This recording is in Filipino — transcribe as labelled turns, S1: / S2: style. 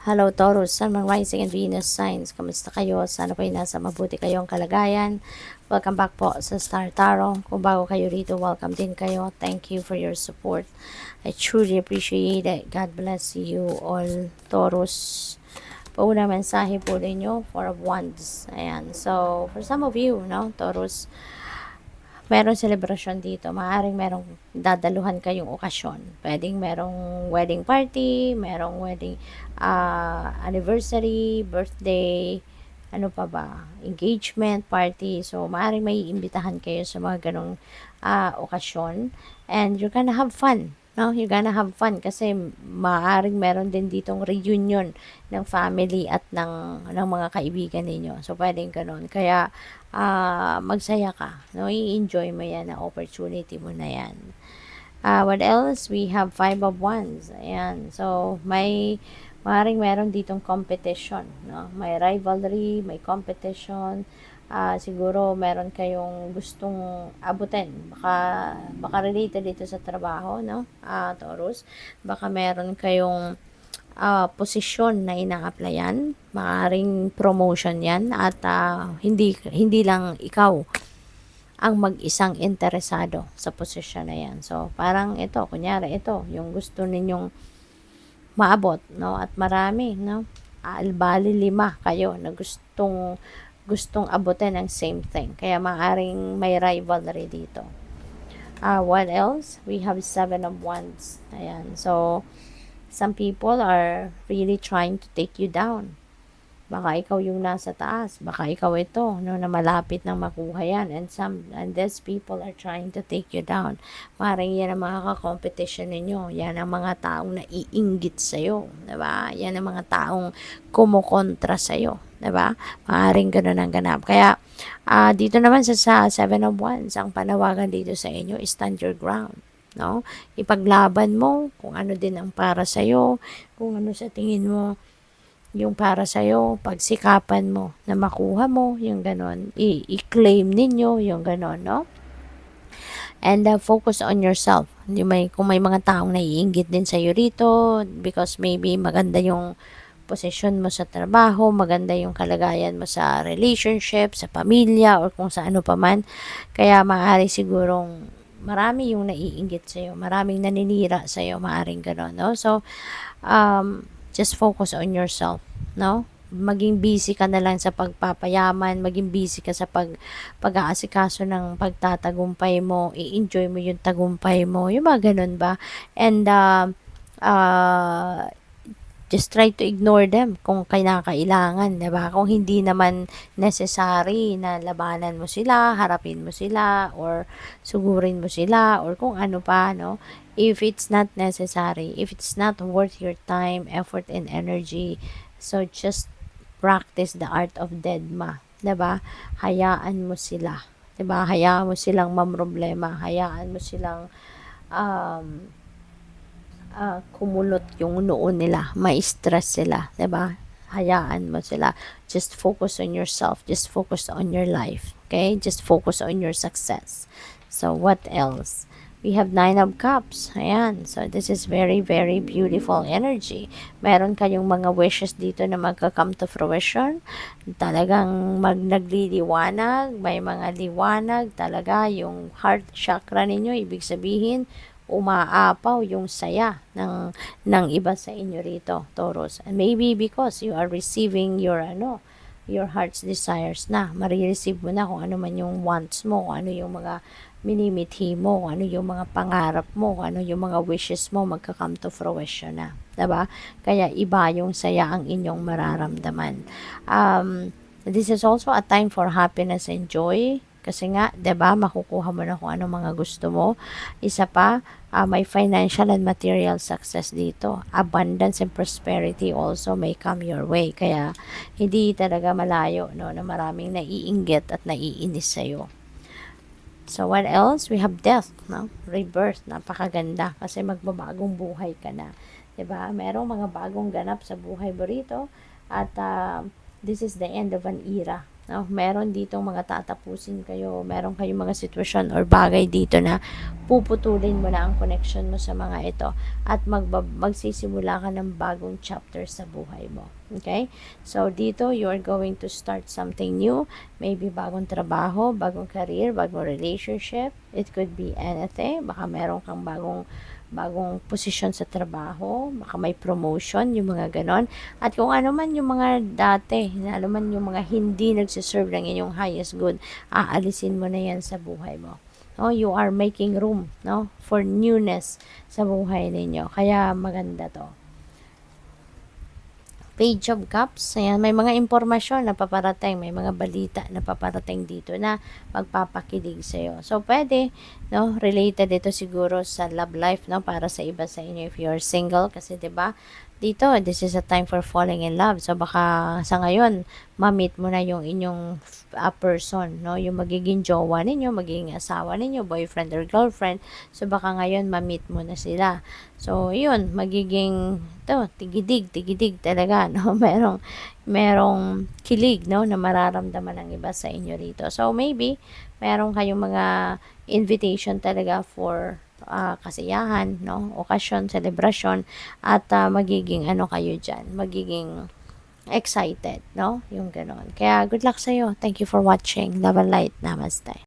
S1: Hello Taurus, Sun, Moon, Rising, and Venus signs. Kamusta kayo? Sana po ay nasa mabuti kayong kalagayan. Welcome back po sa Star Tarot. Kung bago kayo rito, welcome din kayo. Thank you for your support. I truly appreciate it. God bless you all, Taurus. Pauna mensahe po ninyo, Four of Wands. Ayan. So, for some of you, no, Taurus, merong celebration dito. Maaaring merong dadaluhan kayong okasyon. Pwedeng merong wedding party, merong wedding anniversary, birthday, ano pa ba, engagement party. So, maaaring may imbitahan kayo sa mga ganong okasyon. And you're gonna have fun. No, you're gonna have fun kasi maaaring meron din ditong reunion ng family at ng mga kaibigan ninyo. So, pwedeng ganun. Kaya, magsaya ka. No? I-enjoy mo yan na opportunity mo na yan. What else? We have Five of Wands. Ayan. So, maaaring meron ditong competition. No? May rivalry, may competition. Siguro meron kayong gustong abutin. Baka related dito sa trabaho, no? Taurus. Baka meron kayong posisyon na ina-applyan, maaaring promotion yan at hindi lang ikaw ang mag-isang interesado sa posisyon na yan. So, parang ito, kunyari ito, yung gusto ninyong maabot, no? At marami, no? Bali 5 kayo na gustong abutin ang same thing. Kaya maaaring may rivalry dito. What else? We have 7 of Wands. Ayan. So, some people are really trying to take you down. Baka ikaw yung nasa taas, baka ikaw ito, no, na malapit nang makuha yan. And these people are trying to take you down. Maring yan ang mga ka-competition ninyo. Yan ang mga taong naiinggit sa'yo. Diba? Yan ang mga taong kumukontra sa'yo. Diba? Maring ganun ang ganap. Kaya, dito naman sa Seven of Wands, ang panawagan dito sa inyo is stand your ground. No? Ipaglaban mo kung ano din ang para sa'yo, kung ano sa tingin mo yung para sa'yo, pagsikapan mo na makuha mo, yung ganon. I-claim ninyo, yung ganon, no? And focus on yourself. Kung may mga taong naiinggit din sa'yo rito, because maybe maganda yung posisyon mo sa trabaho, maganda yung kalagayan mo sa relationship, sa pamilya, or kung sa ano pa man. Kaya maaari sigurong marami yung naiinggit sa'yo, maraming naninira sa'yo, maaring ganon, no? So, just focus on yourself, no? Maging busy ka na lang sa pagpapayaman, maging busy ka sa pag-aasikaso ng pagtatagumpay mo, i-enjoy mo yung tagumpay mo, yung mga ganun ba? And just try to ignore them kung kailangan, diba? Kung hindi naman necessary na labanan mo sila, harapin mo sila, or sugurin mo sila, or kung ano pa, no? If it's not necessary, if it's not worth your time, effort, and energy, so just practice the art of deadma, diba? Hayaan mo sila, diba? Hayaan mo silang mamroblema, hayaan mo silang kumulot yung noon nila, ma-stress sila, 'di ba? Hayaan mo sila. Just focus on yourself, just focus on your life, okay? Just focus on your success. So what else? We have 9 of Cups. Ayan. So, this is very, very beautiful energy. Meron kayong mga wishes dito na magka-come to fruition. Talagang nagliliwanag. May mga liwanag. Talaga, yung heart chakra ninyo, ibig sabihin, umaapaw yung saya ng iba sa inyo rito, Taurus. And maybe because you are receiving your heart's desires na. Marireceive mo na kung ano man yung wants mo, kung ano yung mga minimithi mo, kung ano yung mga pangarap mo, kung ano yung mga wishes mo, magka-come to fruition na. Diba? Kaya iba yung saya ang inyong mararamdaman. This is also a time for happiness and joy. Kasi nga, 'di ba, makukuha mo na kung ano mga gusto mo. Isa pa, may financial and material success dito. Abundance and prosperity also may come your way. Kaya hindi talaga malayo, no, na maraming naiinggit at naiinis sa'yo. So what else? We have death, no? Rebirth, napakaganda kasi magbabagong buhay ka na. 'Di ba? Merong mga bagong ganap sa buhay mo rito at this is the end of an era. No? Meron ditong mga tatapusin kayo, meron kayong mga sitwasyon or bagay dito na puputulin mo na ang connection mo sa mga ito at magsisimula ka ng bagong chapter sa buhay mo. Okay? So, dito, you are going to start something new. Maybe bagong trabaho, bagong career, bagong relationship. It could be anything. Baka meron kang bagong posisyon sa trabaho, baka may promotion, yung mga ganon. At kung ano man yung mga dati, ano man yung mga hindi nagsiserve ng inyong highest good, aalisin mo na yan sa buhay mo. No, you are making room, no, for newness sa buhay ninyo. Kaya maganda to. Page of Cups, ayan, may mga impormasyon na paparating, may mga balita na paparating dito na magpapakilig sa'yo. So, pwede, no, related ito siguro sa love life, no, para sa iba sa inyo if you're single, kasi 'di ba dito, this is a time for falling in love. So, baka sa ngayon, ma-meet mo na yung inyong person, no, yung magiging jowa ninyo, magiging asawa ninyo, boyfriend or girlfriend. So, baka ngayon, ma-meet mo na sila. So, yun, magiging tigidig talaga, no? Merong kilig, no, na mararamdaman ng iba sa inyo rito. So, maybe, meron kayong mga invitation talaga for kasiyahan, no, okasyon, celebration, at magiging ano kayo dyan, magiging excited, no, yung ganon. Kaya, good luck sa'yo. Thank you for watching. Love and light. Namaste.